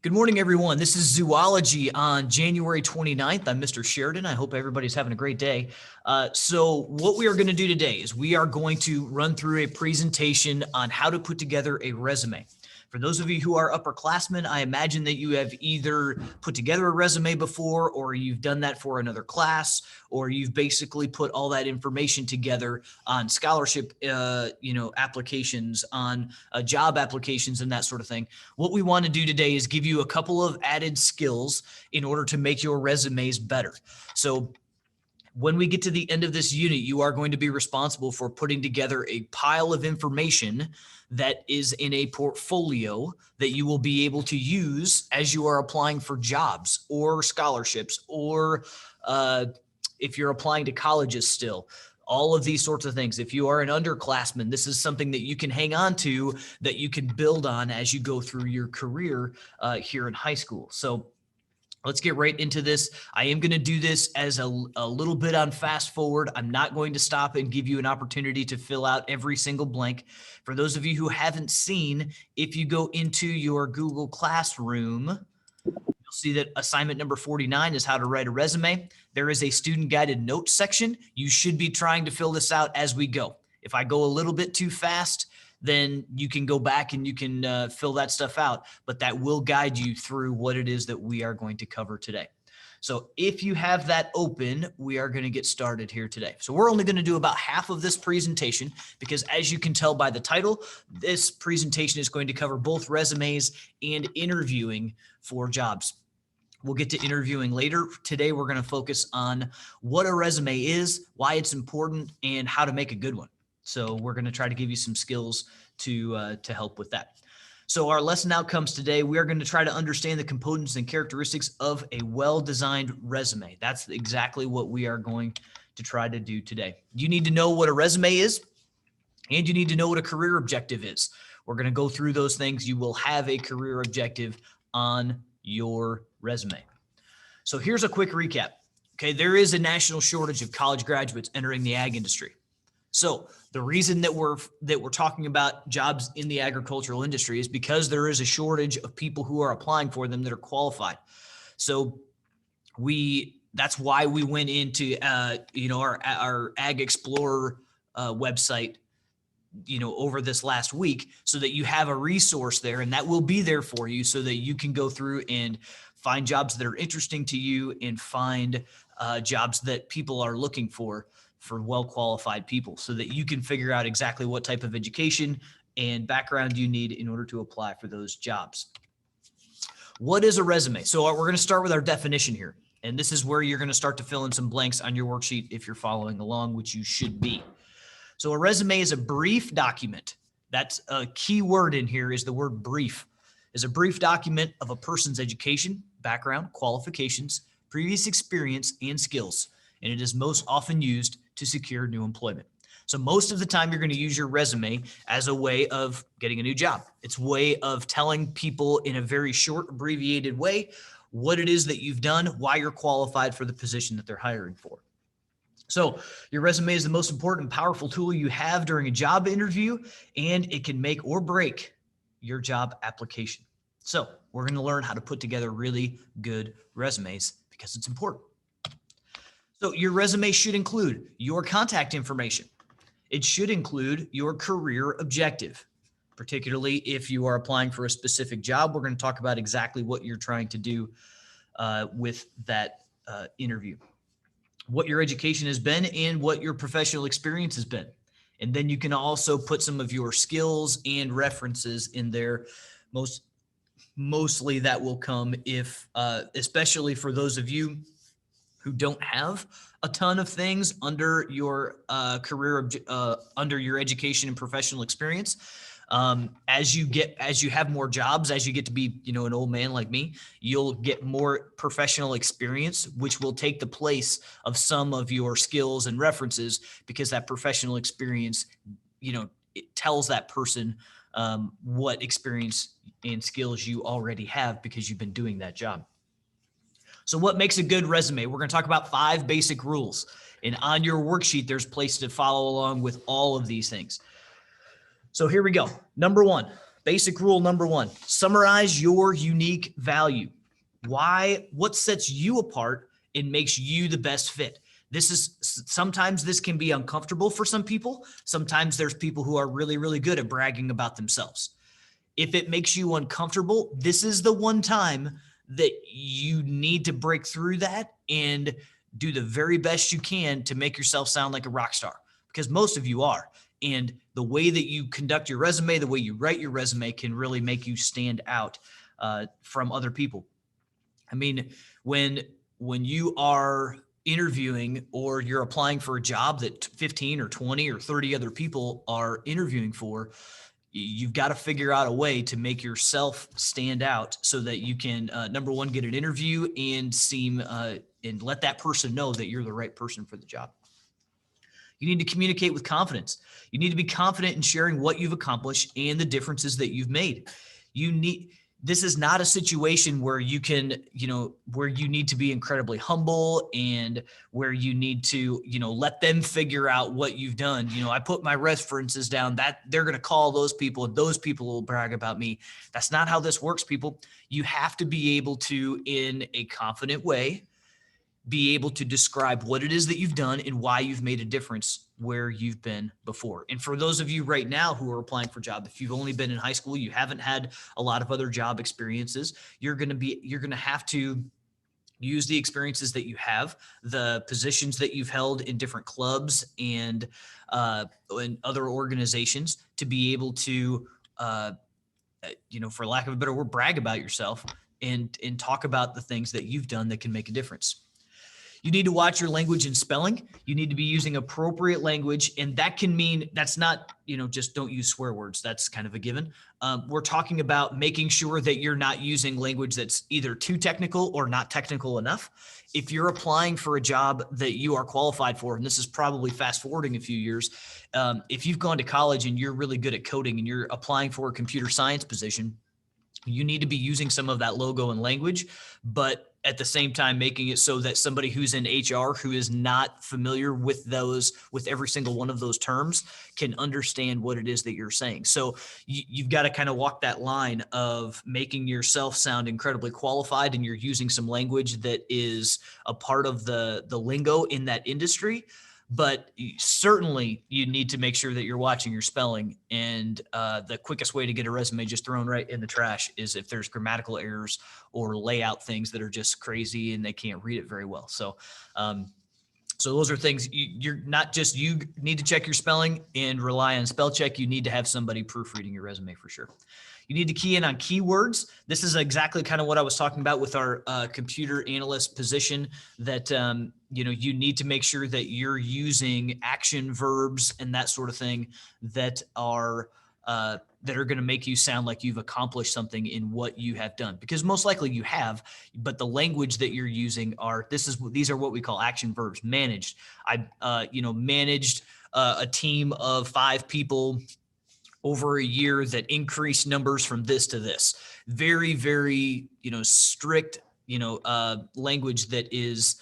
Good morning, everyone. This is Zoology on January 29th. I'm Mr. Sheridan. I hope everybody's having a great day. So what we are going to do today is we are going to run through a presentation on how to put together a resume. For those of you who are upperclassmen, I imagine that you have either put together a resume before, or you've done that for another class, or you've basically put all that information together on scholarship, applications, on job applications, and that sort of thing. What we want to do today is give you a couple of added skills in order to make your resumes better. So when we get to the end of this unit, you are going to be responsible for putting together a pile of information that is in a portfolio that you will be able to use as you are applying for jobs or scholarships, or if you're applying to colleges still. All of these sorts of things. If you are an underclassman, this is something that you can hang on to, that you can build on as you go through your career here in high school. So let's get right into this. I am going to do this as a little bit on fast forward. I'm not going to stop and give you an opportunity to fill out every single blank. For those of you who haven't seen, if you go into your Google Classroom, you'll see that assignment number 49 is how to write a resume. There is a student guided notes section. You should be trying to fill this out as we go. If I go a little bit too fast, then you can go back and you can fill that stuff out, but that will guide you through what it is that we are going to cover today. So if you have that open, we are going to get started here today. So we're only going to do about half of this presentation because, as you can tell by the title, this presentation is going to cover both resumes and interviewing for jobs. We'll get to interviewing later. Today, we're going to focus on what a resume is, why it's important, and how to make a good one. So we're going to try to give you some skills to help with that. So our lesson outcomes today, we are going to try to understand the components and characteristics of a well-designed resume. That's exactly what we are going to try to do today. You need to know what a resume is, and you need to know what a career objective is. We're going to go through those things. You will have a career objective on your resume. So here's a quick recap. Okay, there is a national shortage of college graduates entering the ag industry. So the reason that we're talking about jobs in the agricultural industry is because there is a shortage of people who are applying for them that are qualified. So that's why we went into our Ag Explorer website over this last week, so that you have a resource there, and that will be there for you so that you can go through and find jobs that are interesting to you and find jobs that people are looking for well-qualified people, so that you can figure out exactly what type of education and background you need in order to apply for those jobs. What is a resume? So we're going to start with our definition here, and this is where you're going to start to fill in some blanks on your worksheet if you're following along, which you should be. So a resume is a brief document. That's a key word in here, is the word brief. Is a brief document of a person's education, background, qualifications, previous experience, and skills, and it is most often used to secure new employment. So most of the time you're going to use your resume as a way of getting a new job. It's a way of telling people in a very short, abbreviated way what it is that you've done, why you're qualified for the position that they're hiring for. So your resume is the most important, powerful tool you have during a job interview, and it can make or break your job application. So we're going to learn how to put together really good resumes because it's important. So your resume should include your contact information. It should include your career objective, particularly if you are applying for a specific job. We're going to talk about exactly what you're trying to do with that interview, what your education has been and what your professional experience has been. And then you can also put some of your skills and references in there. Mostly that will come if, especially for those of you who don't have a ton of things under your under your education and professional experience. As you have more jobs, as you get to be, an old man like me, you'll get more professional experience, which will take the place of some of your skills and references, because that professional experience, it tells that person what experience and skills you already have because you've been doing that job. So what makes a good resume? We're going to talk about 5 basic rules. And on your worksheet, there's a place to follow along with all of these things. So here we go. Number 1, Basic rule number one, summarize your unique value. What sets you apart and makes you the best fit? Sometimes this can be uncomfortable for some people. Sometimes there's people who are really, really good at bragging about themselves. If it makes you uncomfortable, this is the one time that you need to break through that and do the very best you can to make yourself sound like a rock star, because most of you are. And the way that you conduct your resume, the way you write your resume can really make you stand out from other people. I mean, when you are interviewing or you're applying for a job that 15 or 20 or 30 other people are interviewing for, you've got to figure out a way to make yourself stand out so that you can, number one, get an interview and and let that person know that you're the right person for the job. You need to communicate with confidence. You need to be confident in sharing what you've accomplished and the differences that you've made. This is not a situation where you need to be incredibly humble and where you need to, let them figure out what you've done. I put my references down, that they're going to call those people and those people will brag about me. That's not how this works, people. You have to be able to, in a confident way, be able to describe what it is that you've done and why you've made a difference where you've been before. And for those of you right now who are applying for jobs, if you've only been in high school, you haven't had a lot of other job experiences, you're going to have to use the experiences that you have, the positions that you've held in different clubs and in other organizations to be able to, for lack of a better word, brag about yourself and talk about the things that you've done that can make a difference. You need to watch your language and spelling. You need to be using appropriate language. And that can mean, that's not, just don't use swear words. That's kind of a given. We're talking about making sure that you're not using language that's either too technical or not technical enough. If you're applying for a job that you are qualified for, and this is probably fast forwarding a few years, if you've gone to college and you're really good at coding and you're applying for a computer science position, you need to be using some of that logo and language, but at the same time, making it so that somebody who's in HR who is not familiar with every single one of those terms can understand what it is that you're saying. So you've got to kind of walk that line of making yourself sound incredibly qualified, and you're using some language that is a part of the lingo in that industry. But certainly you need to make sure that you're watching your spelling. And the quickest way to get a resume just thrown right in the trash is if there's grammatical errors or layout things that are just crazy and they can't read it very well. So those are things you need to check your spelling and rely on spell check. You need to have somebody proofreading your resume for sure. You need to key in on keywords. This is exactly kind of what I was talking about with our computer analyst position, that you need to make sure that you're using action verbs and that sort of thing that are going to make you sound like you've accomplished something in what you have done, because most likely you have, but the language that you're using these are what we call action verbs. Managed. I managed a team of 5 people over a year that increased numbers from this to this. Very, very, strict, language that is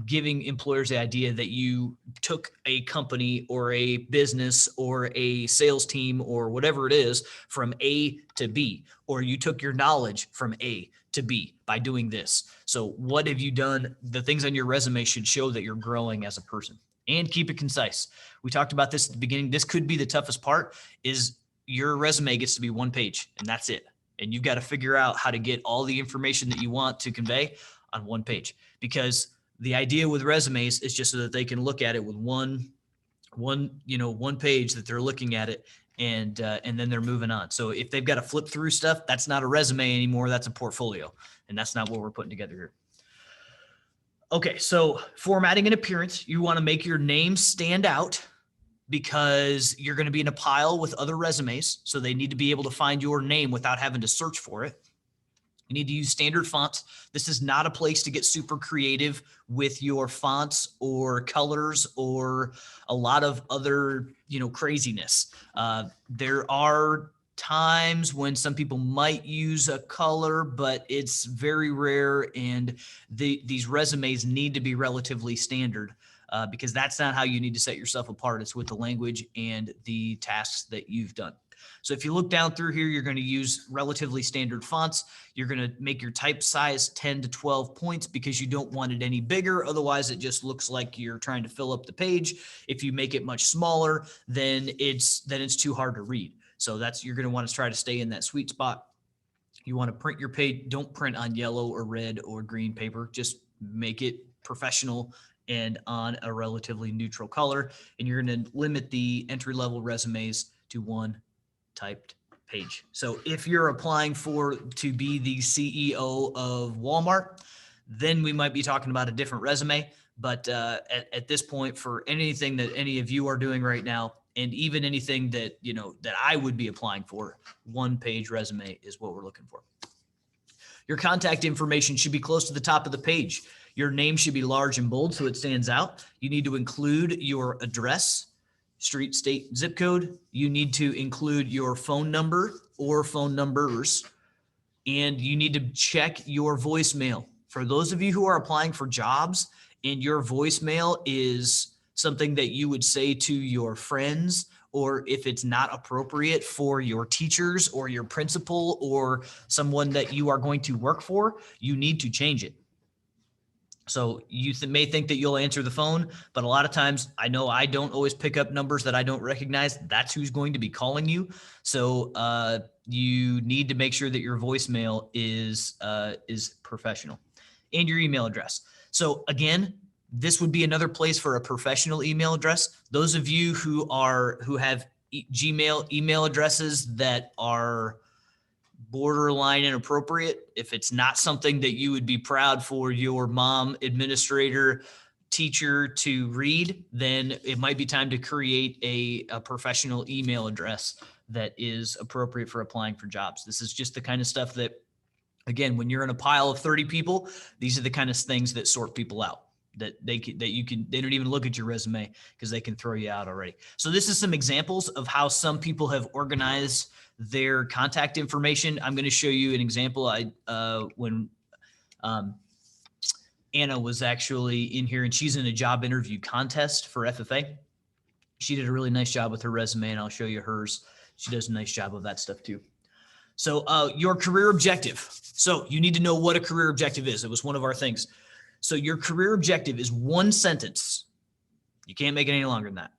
giving employers the idea that you took a company or a business or a sales team or whatever it is from A to B, or you took your knowledge from A to B by doing this. So what have you done? The things on your resume should show that you're growing as a person. And keep it concise. We talked about this at the beginning. This could be the toughest part, is your resume gets to be 1 page and that's it. And you've got to figure out how to get all the information that you want to convey on 1 page, because the idea with resumes is just so that they can look at it with one page that they're looking at it, and then they're moving on. So if they've got to flip through stuff, that's not a resume anymore. That's a portfolio. And that's not what we're putting together here. Okay, so formatting and appearance, you want to make your name stand out because you're going to be in a pile with other resumes. So they need to be able to find your name without having to search for it. You need to use standard fonts. This is not a place to get super creative with your fonts or colors or a lot of other, craziness. There are times when some people might use a color, but it's very rare, and these resumes need to be relatively standard because that's not how you need to set yourself apart. It's with the language and the tasks that you've done. So if you look down through here, you're going to use relatively standard fonts. You're going to make your type size 10 to 12 points because you don't want it any bigger. Otherwise, it just looks like you're trying to fill up the page. If you make it much smaller, then it's too hard to read. So you're going to want to try to stay in that sweet spot. You want to print your page. Don't print on yellow or red or green paper. Just make it professional and on a relatively neutral color. And you're going to limit the entry-level resumes to one typed page. So if you're applying to be the CEO of Walmart, then we might be talking about a different resume. But at this point, for anything that any of you are doing right now, and even anything that, that I would be applying for, one-page resume is what we're looking for. Your contact information should be close to the top of the page. Your name should be large and bold so it stands out. You need to include your address, street, state, zip code. You need to include your phone number or phone numbers, and you need to check your voicemail. For those of you who are applying for jobs and your voicemail is something that you would say to your friends, or if it's not appropriate for your teachers or your principal or someone that you are going to work for, you need to change it. So you may think that you'll answer the phone, but a lot of times I know I don't always pick up numbers that I don't recognize. That's who's going to be calling you. So you need to make sure that your voicemail is professional, and your email address. So again, this would be another place for a professional email address. Those of you who have Gmail email addresses that are borderline inappropriate, if it's not something that you would be proud for your mom, administrator, teacher to read, then it might be time to create a professional email address that is appropriate for applying for jobs. This is just the kind of stuff that, again, when you're in a pile of 30 people, these are the kind of things that sort people out. They don't even look at your resume because they can throw you out already. So this is some examples of how some people have organized their contact information. I'm going to show you an example. When Anna was actually in here, and she's in a job interview contest for FFA. She did a really nice job with her resume, and I'll show you hers. She does a nice job of that stuff too. So your career objective. So you need to know what a career objective is. It was one of our things. So your career objective is one sentence. You can't make it any longer than that.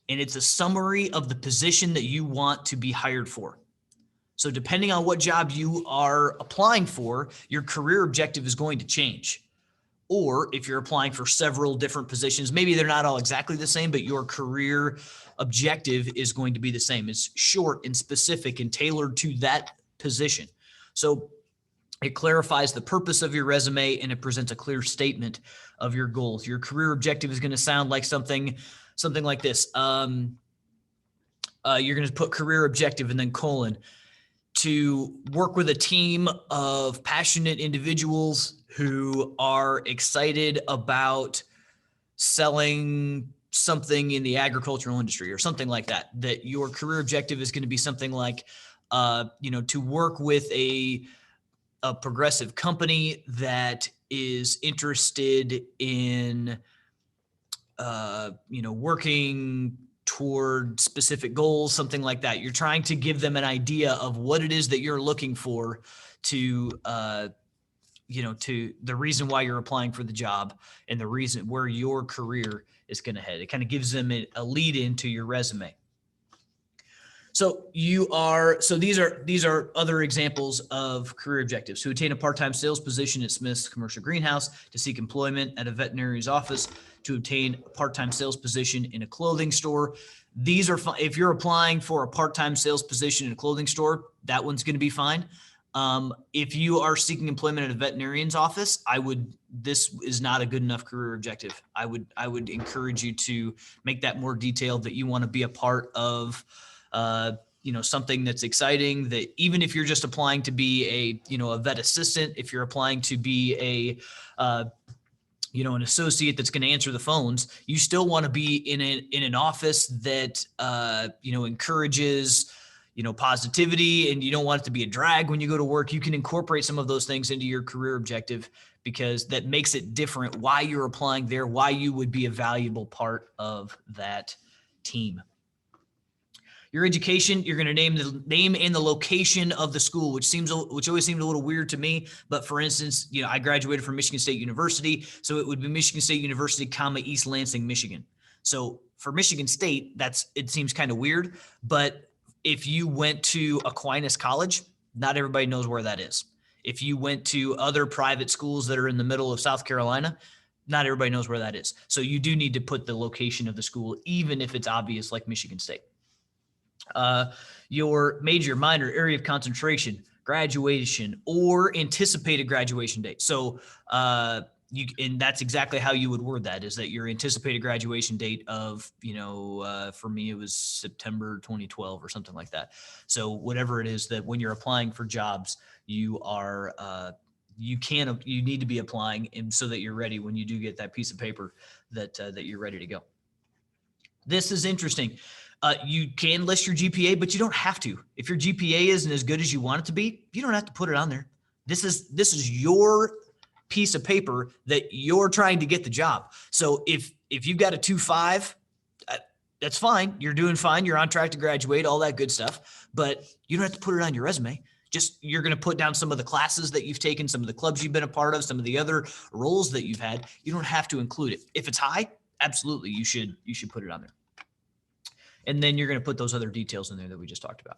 And it's a summary of the position that you want to be hired for. So depending on what job you are applying for, your career objective is going to change. Or if you're applying for several different positions, maybe they're not all exactly the same, but your career objective is going to be the same. It's short and specific and tailored to that position. So it clarifies the purpose of your resume, and it presents a clear statement of your goals. Your career objective is going to sound like something like this. You're going to put career objective and then colon, to work with a team of passionate individuals who are excited about selling something in the agricultural industry or something like that. That your career objective is going to be something like, to work with a progressive company that is interested in, working toward specific goals, something like that. You're trying to give them an idea of what it is that you're looking for to the reason why you're applying for the job and the reason where your career is going to head. It kind of gives them a lead into your resume. So these are other examples of career objectives. To attain a part-time sales position at Smith's Commercial Greenhouse, to seek employment at a veterinarian's office, to obtain a part-time sales position in a clothing store. These are fine. If you're applying for a part-time sales position in a clothing store, that one's going to be fine. If you are seeking employment at a veterinarian's office, this is not a good enough career objective. I would encourage you to make that more detailed, that you want to be a part of something that's exciting, that even if you're just applying to be a vet assistant, if you're applying to be an associate that's going to answer the phones, you still want to be in an office that, encourages, positivity, and you don't want it to be a drag when you go to work. You can incorporate some of those things into your career objective because that makes it different why you're applying there, why you would be a valuable part of that team. Your education, you're going to name the name and the location of the school, which always seemed a little weird to me. But for instance, I graduated from Michigan State University, so it would be Michigan State University, comma, East Lansing, Michigan. So for Michigan State, it seems kind of weird. But if you went to Aquinas College, not everybody knows where that is. If you went to other private schools that are in the middle of South Carolina, not everybody knows where that is. So you do need to put the location of the school, even if it's obvious, like Michigan State. Your major, minor, area of concentration, graduation, or anticipated graduation date. So and that's exactly how you would word that, is that your anticipated graduation date of, for me, it was September 2012 or something like that. So whatever it is that when you're applying for jobs, you need to be applying, and so that you're ready when you do get that piece of paper that you're ready to go. This is interesting. You can list your GPA, but you don't have to. If your GPA isn't as good as you want it to be, you don't have to put it on there. This is your piece of paper that you're trying to get the job. So if you've got a 2.5, that's fine. You're doing fine. You're on track to graduate, all that good stuff, but you don't have to put it on your resume. Just, you're going to put down some of the classes that you've taken, some of the clubs you've been a part of, some of the other roles that you've had. You don't have to include it. If it's high, absolutely, you should put it on there. And then you're going to put those other details in there that we just talked about.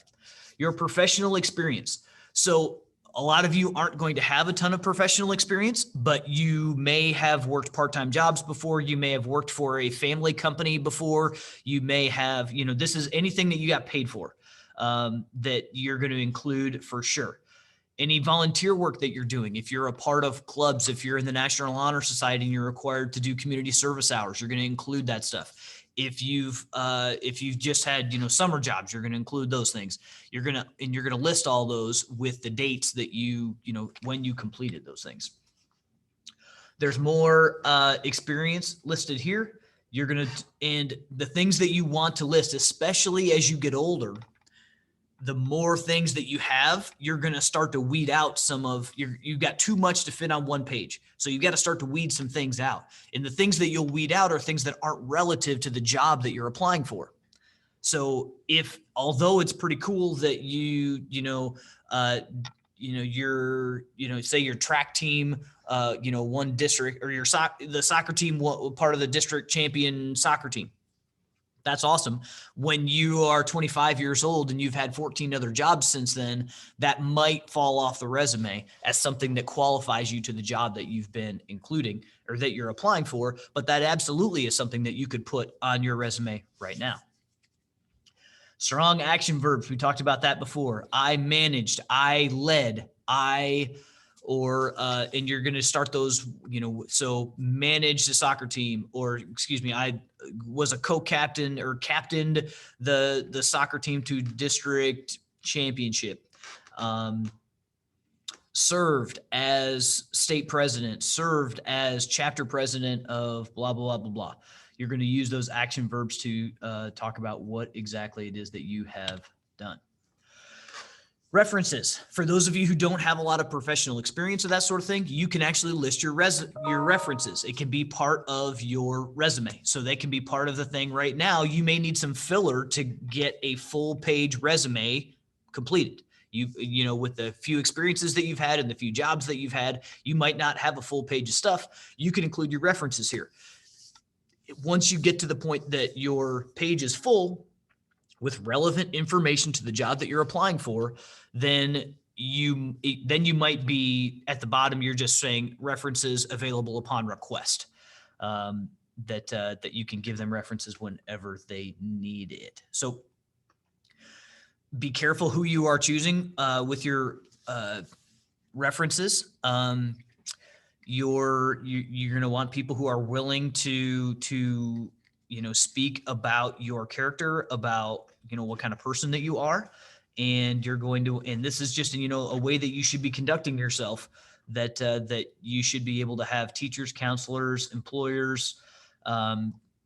Your professional experience. So a lot of you aren't going to have a ton of professional experience, but you may have worked part-time jobs before. You may have worked for a family company before. You may have, this is anything that you got paid for that you're going to include for sure. Any volunteer work that you're doing, if you're a part of clubs, if you're in the National Honor Society and you're required to do community service hours, you're going to include that stuff. If you've just had, summer jobs, you're going to include those things. You're going to list all those with the dates that when you completed those things. There's more experience listed here. And the things that you want to list, especially as you get older, the more things that you have, you're going to start to weed out some of you've got too much to fit on one page. So you've got to start to weed some things out. And the things that you'll weed out are things that aren't relative to the job that you're applying for. So although it's pretty cool that say your track team, won district, or the soccer team, part of the district champion soccer team. That's awesome. When you are 25 years old and you've had 14 other jobs since then, that might fall off the resume as something that qualifies you to the job that you've been including or that you're applying for. But that absolutely is something that you could put on your resume right now. Strong action verbs. We talked about that before. I managed, I led, and you're going to start those, so manage the soccer team, or I was a co-captain or captained the soccer team to district championship, served as state president, served as chapter president of blah, blah, blah, blah, blah. You're going to use those action verbs to talk about what exactly it is that you have done. References. For those of you who don't have a lot of professional experience of that sort of thing, you can actually list your references. It can be part of your resume. So they can be part of the thing right now. You may need some filler to get a full page resume completed. With the few experiences that you've had and the few jobs that you've had, you might not have a full page of stuff. You can include your references here. Once you get to the point that your page is full with relevant information to the job that you're applying for, then you might be at the bottom. You're just saying references available upon request, that you can give them references whenever they need it. So be careful who you are choosing with your references. You're going to want people who are willing to speak about your character, about what kind of person that you are, and you're going to, and this is just a way that you should be conducting yourself, that you should be able to have teachers, counselors, employers,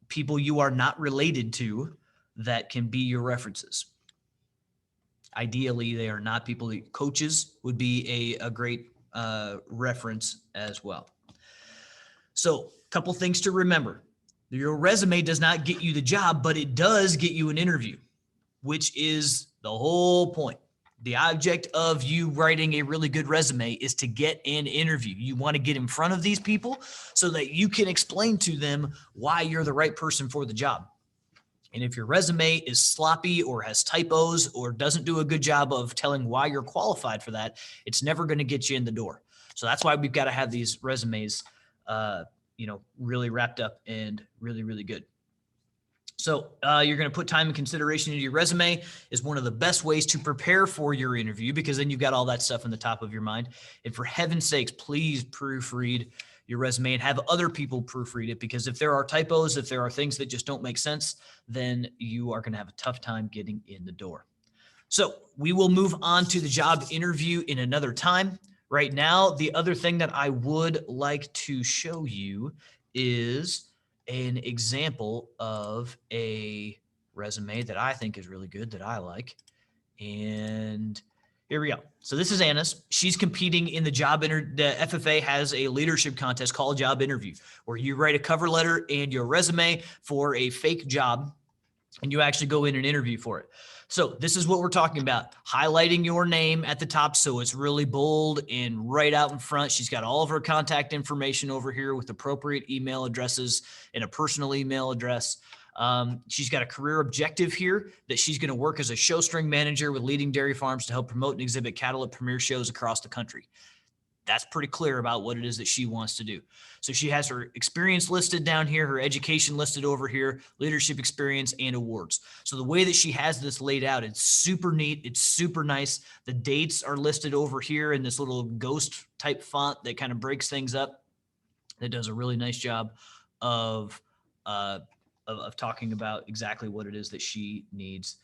people you are not related to that can be your references. Ideally, they are not people that coaches would be a great reference as well. So a couple things to remember. Your resume does not get you the job, but it does get you an interview. which is the whole point. The object of you writing a really good resume is to get an interview. You want to get in front of these people so that you can explain to them why you're the right person for the job. And if your resume is sloppy or has typos or doesn't do a good job of telling why you're qualified for that, it's never going to get you in the door. So that's why we've got to have these resumes, really wrapped up and really, really good. So you're going to put time and consideration into your resume is one of the best ways to prepare for your interview, because then you've got all that stuff in the top of your mind. And for heaven's sakes, please proofread your resume and have other people proofread it, because if there are typos, if there are things that just don't make sense, then you are going to have a tough time getting in the door. So we will move on to the job interview in another time. Right now, the other thing that I would like to show you is an example of a resume that I think is really good, that I like. And here we go. So this is Anna's. She's competing in the the FFA has a leadership contest called Job Interview, where you write a cover letter and your resume for a fake job, and you actually go in and interview for it. So this is what we're talking about, highlighting your name at the top so it's really bold and right out in front. She's got all of her contact information over here with appropriate email addresses and a personal email address. She's got a career objective here that she's going to work as a show string manager with leading dairy farms to help promote and exhibit cattle at premier shows across the country. That's pretty clear about what it is that she wants to do. So she has her experience listed down here, her education listed over here, leadership experience, and awards. So the way that she has this laid out, it's super neat. It's super nice. The dates are listed over here in this little ghost type font that kind of breaks things up. That does a really nice job of talking about exactly what it is that she needs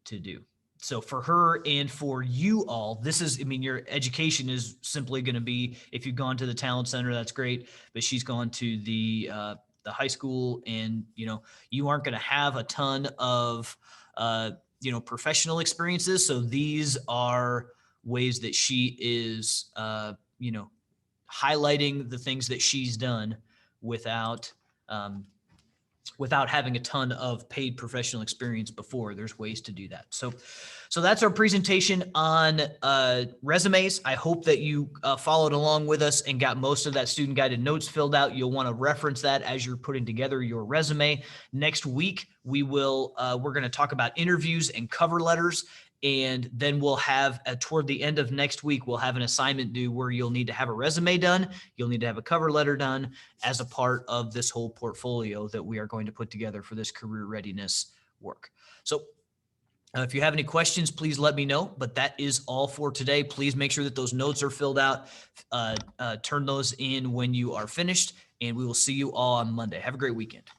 to do. So for her and for you all, this is, your education is simply going to be, if you've gone to the talent center, that's great, but she's gone to the high school, and, you aren't going to have a ton of, professional experiences. So these are ways that she is, highlighting the things that she's done without having a ton of paid professional experience before. There's ways to do that. So that's our presentation on resumes. I hope that you followed along with us and got most of that student guided notes filled out. You'll want to reference that as you're putting together your resume. Next week, we're going to talk about interviews and cover letters. And then we'll have, toward the end of next week, we'll have an assignment due where you'll need to have a resume done. You'll need to have a cover letter done as a part of this whole portfolio that we are going to put together for this career readiness work. So if you have any questions, please let me know. But that is all for today. Please make sure that those notes are filled out. Turn those in when you are finished, and we will see you all on Monday. Have a great weekend.